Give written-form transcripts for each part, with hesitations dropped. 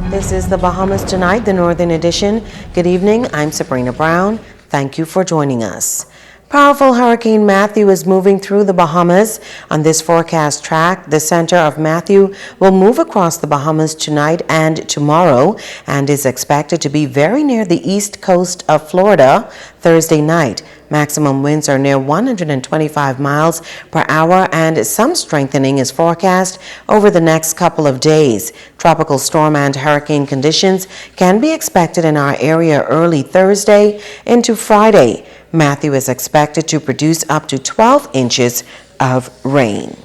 This is the Bahamas Tonight, the Northern Edition. Good evening, I'm Sabrina Brown. Thank you for joining us. Powerful Hurricane Matthew is moving through the Bahamas. On this forecast track, the center of Matthew will move across the Bahamas tonight and tomorrow and is expected to be very near the east coast of Florida Thursday night. Maximum winds are near 125 miles per hour and some strengthening is forecast over the next couple of days. Tropical storm and hurricane conditions can be expected in our area early Thursday into Friday. Matthew is expected to produce up to 12 inches of rain.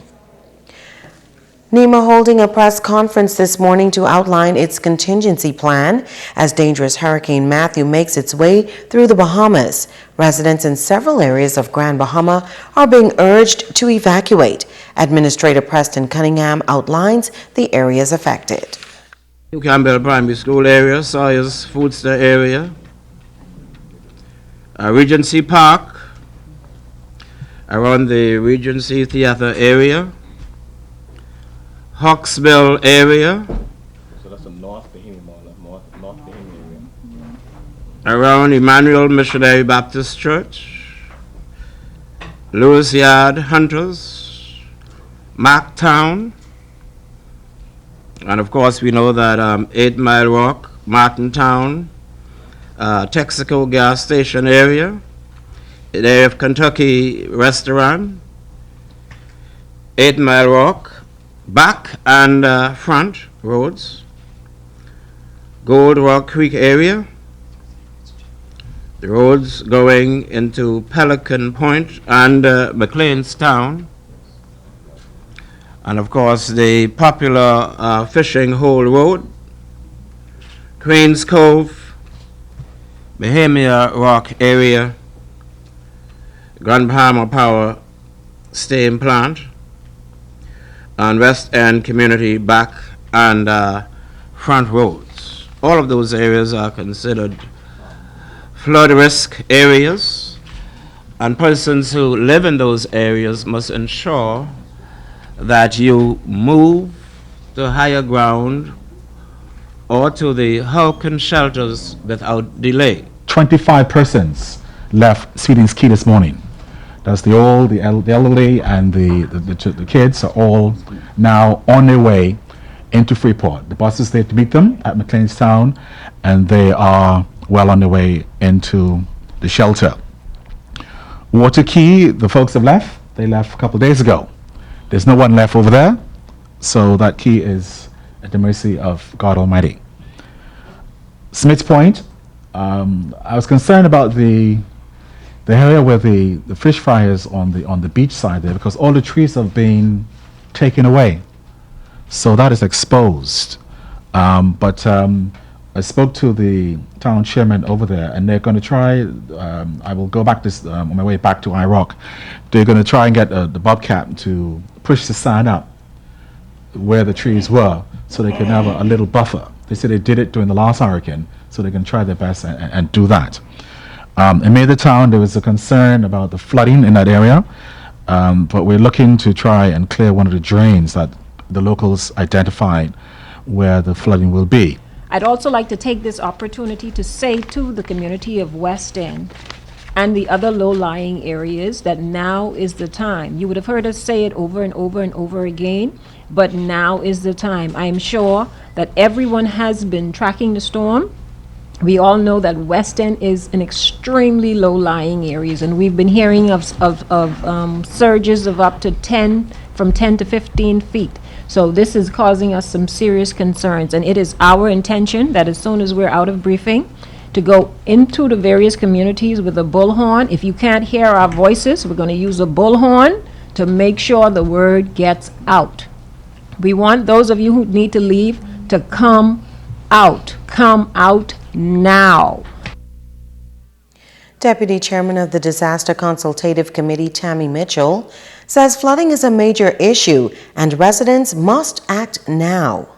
NEMA holding a press conference this morning to outline its contingency plan as dangerous Hurricane Matthew makes its way through the Bahamas. Residents in several areas of Grand Bahama are being urged to evacuate. Administrator Preston Cunningham outlines the areas affected. New Campbell Primary School area, Sawyer's Foodster area, Regency Park, around the Regency Theater area, Hawksbill area, so that's the North Bahama area. around Emmanuel Missionary Baptist Church, Lewis Yard, Hunters, Marktown, and of course we know that 8 Mile Rock, Martintown, Texaco gas station area, the area of Kentucky restaurant, 8 Mile Rock, back and front roads, Gold Rock Creek area, the roads going into Pelican Point and McLeanstown, and of course the popular fishing hole road, Cranes Cove, Bahama Rock area, Grand Bahama Power Steam Plant, and West End Community back and front roads. All of those areas are considered flood risk areas, and persons who live in those areas must ensure that you move to higher ground or to the hurricane shelters without delay. 25 persons left Sweetings Key this morning. That's the old, the elderly, and the kids are all now on their way into Freeport. The bus is there to meet them at McLeanstown, and they are well on their way into the shelter. Water Key, the folks have left. They left a couple of days ago. There's no one left over there, so that key is at the mercy of God Almighty. Smith's Point, I was concerned about the area where the fish fry is on the beach side there, because all the trees have been taken away, so that is exposed. But I spoke to the town chairman over there, and they're going to try. I will go back this on my way back to Iraq. They're going to try and get the bobcat to push the sand up where the trees were, so they can have a little buffer. They said they did it during the last hurricane, so they can try their best and do that. In Maida Town, there was a concern about the flooding in that area, but we're looking to try and clear one of the drains that the locals identified where the flooding will be. I'd also like to take this opportunity to say to the community of West End and the other low-lying areas that now is the time. You would have heard us say it over and over and over again, but now is the time. I am sure that everyone has been tracking the storm. We all know that West End is an extremely low-lying areas, and we've been hearing of surges of up to 10 to 15 feet. So this is causing us some serious concerns, and it is our intention that as soon as we're out of briefing, to go into the various communities with a bullhorn. If you can't hear our voices, we're going to use a bullhorn to make sure the word gets out. We want those of you who need to leave to come out now. Deputy Chairman of the Disaster Consultative Committee, Tammy Mitchell, says flooding is a major issue and residents must act now.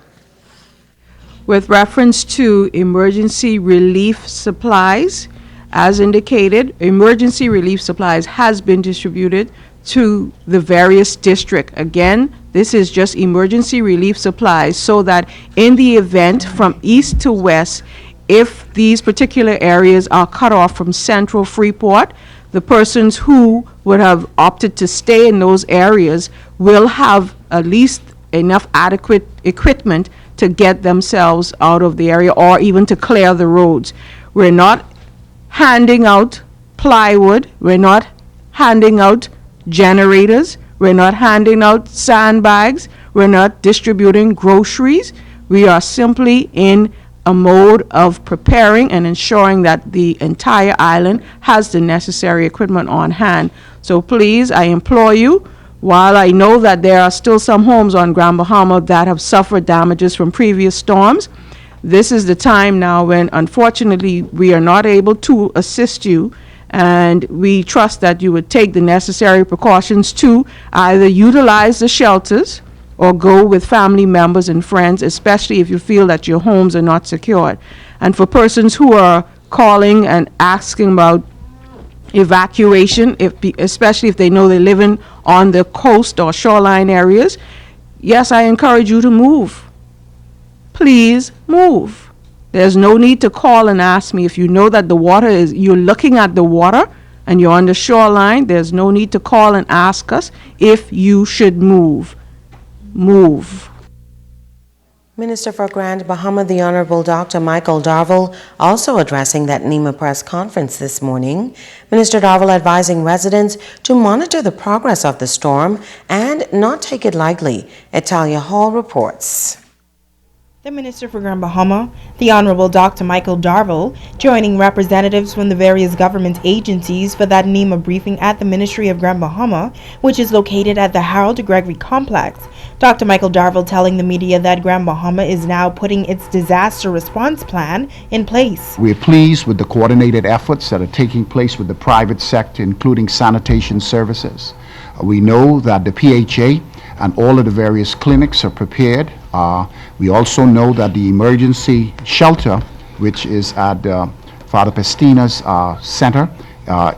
With reference to emergency relief supplies, as indicated, emergency relief supplies has been distributed to the various districts. Again, this is just emergency relief supplies so that in the event from east to west, if these particular areas are cut off from central Freeport, the persons who would have opted to stay in those areas will have at least enough adequate equipment to get themselves out of the area or even to clear the roads. We're not handing out plywood, we're not handing out generators, we're not handing out sandbags, we're not distributing groceries. We are simply in a mode of preparing and ensuring that the entire island has the necessary equipment on hand. So please, I implore you, while I know that there are still some homes on Grand Bahama that have suffered damages from previous storms, this is the time now when unfortunately we are not able to assist you, and we trust that you would take the necessary precautions to either utilize the shelters or go with family members and friends, especially if you feel that your homes are not secured. And for persons who are calling and asking about evacuation, especially if they know they're living on the coast or shoreline areas, yes, I encourage you to move. Please move. There's no need to call and ask me. If you know that the water is, you're looking at the water and you're on the shoreline, there's no need to call and ask us if you should move. Move. Minister for Grand Bahama, the Honorable Dr. Michael Darville, also addressing that NEMA press conference this morning. Minister Darville advising residents to monitor the progress of the storm and not take it lightly. Italia Hall reports. The Minister for Grand Bahama, the Honorable Dr. Michael Darville, joining representatives from the various government agencies for that NEMA briefing at the Ministry of Grand Bahama, which is located at the Harold Gregory Complex. Dr. Michael Darville telling the media that Grand Bahama is now putting its disaster response plan in place. We're pleased with the coordinated efforts that are taking place with the private sector, including sanitation services. We know that the PHA and all of the various clinics are prepared. We also know that the emergency shelter, which is at Father Pestina's center,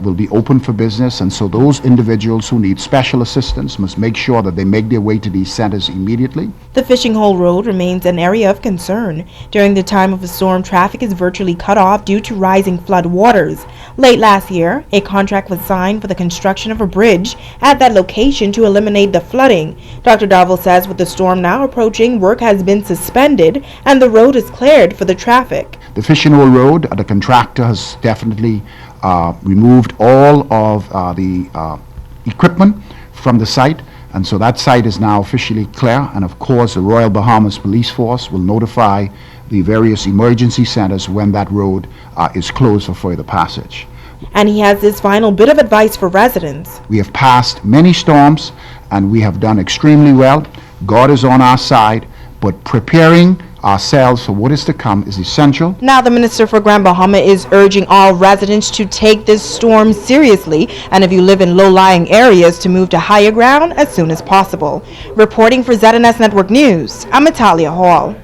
will be open for business, and so those individuals who need special assistance must make sure that they make their way to these centers immediately. The Fishing Hole Road remains an area of concern. During the time of a storm, traffic is virtually cut off due to rising flood waters. Late last year, a contract was signed for the construction of a bridge at that location to eliminate the flooding. Dr. Darville says with the storm now approaching, work has been suspended and the road is cleared for the traffic. The Fishing Hole Road, the contractor has definitely removed all of the equipment from the site, and so that site is now officially clear. And of course, the Royal Bahamas Police Force will notify the various emergency centers when that road is closed for further passage. And he has this final bit of advice for residents. We have passed many storms and we have done extremely well. God is on our side, but preparing ourselves for what is to come is essential. Now the Minister for Grand Bahama is urging all residents to take this storm seriously, and if you live in low-lying areas, to move to higher ground as soon as possible. Reporting for ZNS Network News, I'm Italia Hall.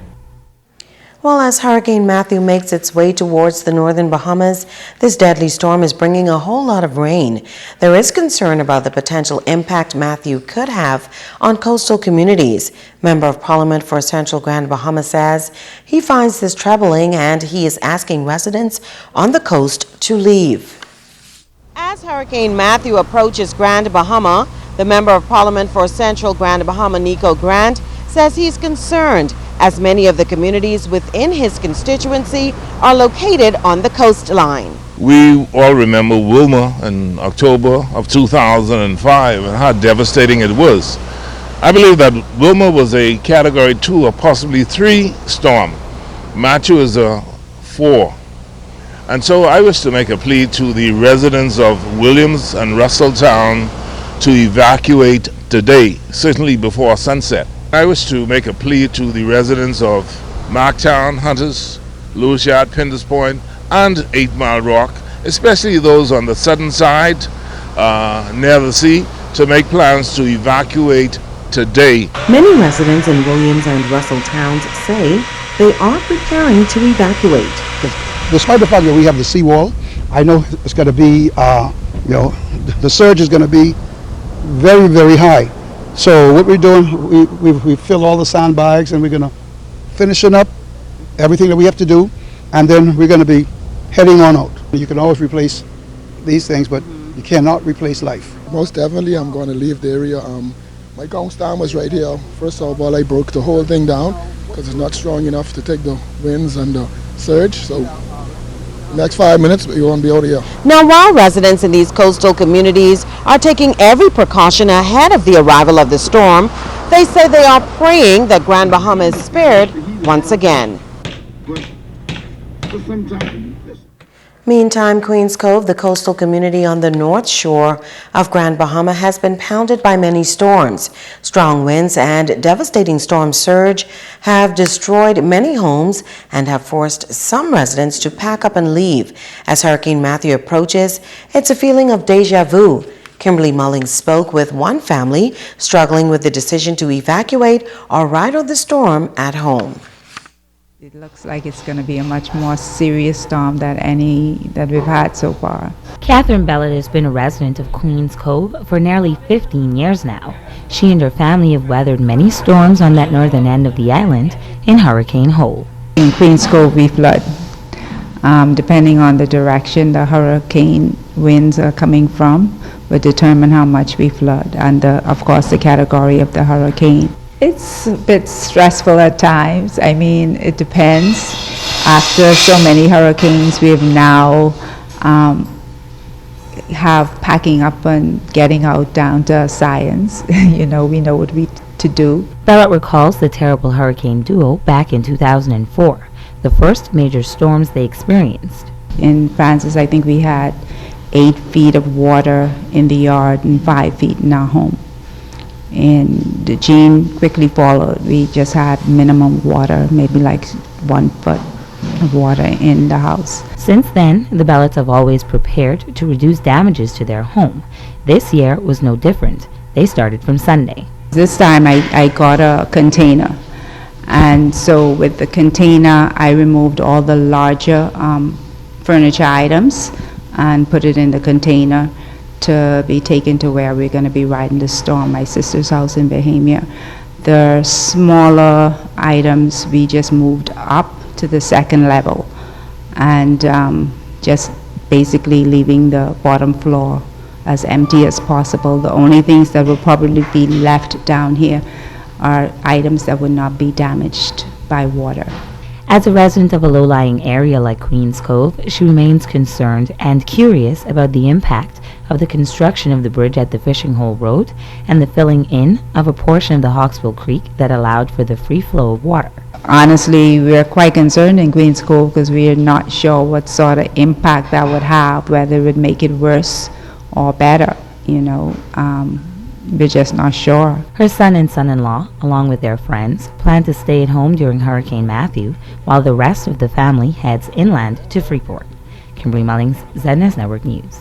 Well, as Hurricane Matthew makes its way towards the northern Bahamas, this deadly storm is bringing a whole lot of rain. There is concern about the potential impact Matthew could have on coastal communities. Member of Parliament for Central Grand Bahama says he finds this troubling and he is asking residents on the coast to leave. As Hurricane Matthew approaches Grand Bahama, the Member of Parliament for Central Grand Bahama, Nico Grant, says he's concerned as many of the communities within his constituency are located on the coastline. We all remember Wilma in October of 2005 and how devastating it was. I believe that Wilma was a Category 2 or possibly 3 storm. Matthew is a 4. And so I wish to make a plea to the residents of Williams and Russelltown to evacuate today, certainly before sunset. I wish to make a plea to the residents of Marktown, Hunters, Lewis Yard, Pinders Point, and 8 Mile Rock, especially those on the southern side near the sea, to make plans to evacuate today. Many residents in Williams and Russell towns say they are preparing to evacuate. Despite the fact that we have the seawall, I know it's going to be, the surge is going to be very, very high. So what we're doing, we fill all the sandbags and we're going to finish it up, everything that we have to do, and then we're going to be heading on out. You can always replace these things, but you cannot replace life. Most definitely, I'm going to leave the area. My gong stand was right here. First of all, I broke the whole thing down because it's not strong enough to take the winds and the surge. So next 5 minutes, you won't be out of here. Now, while residents in these coastal communities are taking every precaution ahead of the arrival of the storm, they say they are praying that Grand Bahama is spared once again. Meantime, Queens Cove, the coastal community on the north shore of Grand Bahama, has been pounded by many storms. Strong winds and devastating storm surge have destroyed many homes and have forced some residents to pack up and leave. As Hurricane Matthew approaches, it's a feeling of deja vu. Kimberly Mullings spoke with one family struggling with the decision to evacuate or ride the storm at home. It looks like it's going to be a much more serious storm than any that we've had so far. Catherine Bellett has been a resident of Queens Cove for nearly 15 years now. She and her family have weathered many storms on that northern end of the island in Hurricane Hole. In Queens Cove, we flood. Depending on the direction the hurricane winds are coming from, will determine how much we flood and, of course, the category of the hurricane. It's a bit stressful at times. I mean, it depends. After so many hurricanes, we have now have packing up and getting out down to science. You know, we know what we to do. Bellett recalls the terrible hurricane duo back in 2004, the first major storms they experienced. In Francis, I think we had 8 feet of water in the yard and 5 feet in our home. And Jean quickly followed. We just had minimum water, maybe like 1 foot of water in the house. Since then, the Belletts have always prepared to reduce damages to their home. This year was no different. They started from Sunday. This time I got a container. And so with the container, I removed all the larger furniture items and put it in the container to be taken to where we're going to be riding the storm, my sister's house in Bahama. The smaller items we just moved up to the second level and just basically leaving the bottom floor as empty as possible. The only things that will probably be left down here are items that would not be damaged by water. As a resident of a low-lying area like Queens Cove, she remains concerned and curious about the impact of the construction of the bridge at the Fishing Hole Road and the filling in of a portion of the Hawksbill Creek that allowed for the free flow of water. Honestly, we're quite concerned in Queens Cove because we are not sure what sort of impact that would have, whether it would make it worse or better, you know. We're just not sure. Her son and son-in-law, along with their friends, plan to stay at home during Hurricane Matthew, while the rest of the family heads inland to Freeport. Kimberly Mullings, ZNS Network News.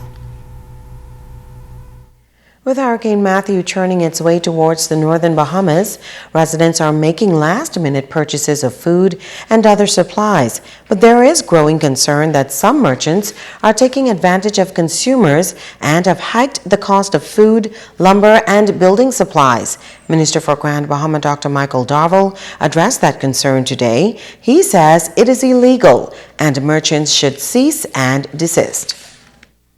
With Hurricane Matthew churning its way towards the northern Bahamas, residents are making last-minute purchases of food and other supplies. But there is growing concern that some merchants are taking advantage of consumers and have hiked the cost of food, lumber, and building supplies. Minister for Grand Bahama, Dr. Michael Darville, addressed that concern today. He says it is illegal and merchants should cease and desist.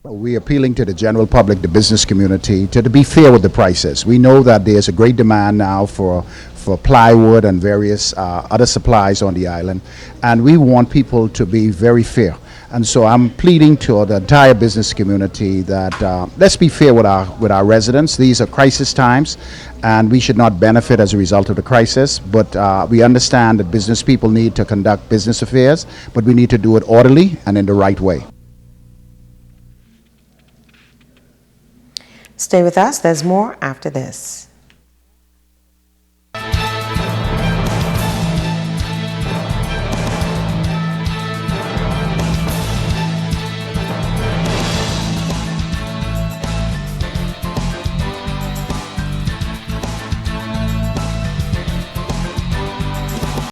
We're appealing to the general public, the business community, to be fair with the prices. We know that there's a great demand now for plywood and various other supplies on the island, and we want people to be very fair. And so I'm pleading to the entire business community that let's be fair with our residents. These are crisis times, and we should not benefit as a result of the crisis. But we understand that business people need to conduct business affairs, but we need to do it orderly and in the right way. Stay with us. There's more after this.